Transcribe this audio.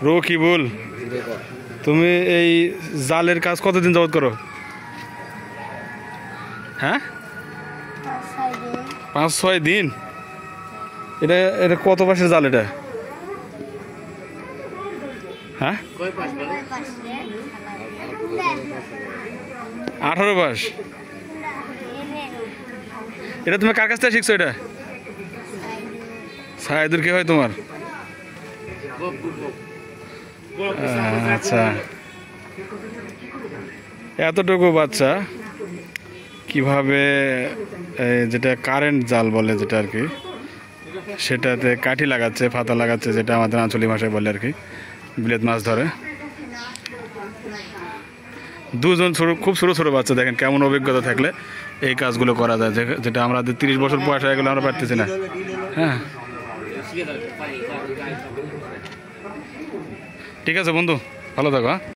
রকিবুল, তুমি এই জালের কাজ কতদিন যাবত করো? হ্যাঁ, 5-6 দিন। এটা এটা কত পাশের জাল এটা? হ্যাঁ, 18 পাশ। এটা তুমি কার কাছ থেকে শিখছো? এটা সাইদুর কি হয় তোমার? আচ্ছা, এতটুকু বাচ্চা কিভাবে যেটা কারেন্ট জাল বলে যেটা আর কি, সেটাতে কাঠি লাগাচ্ছে, ফাতা লাগাচ্ছে, যেটা আমাদের আঞ্চলিক ভাষায় বলে আর কি, বিলেত মাছ ধরে। দুজন খুব ছোটো ছোটো বাচ্চা, দেখেন কেমন অভিজ্ঞতা থাকলে এই কাজগুলো করা যায়, যেটা আমরা 30 বছর বয়স হয়ে গেলে আমরা পারতেছি না। হ্যাঁ, ঠিক আছে বন্ধু, ভালো থাকো। হ্যাঁ।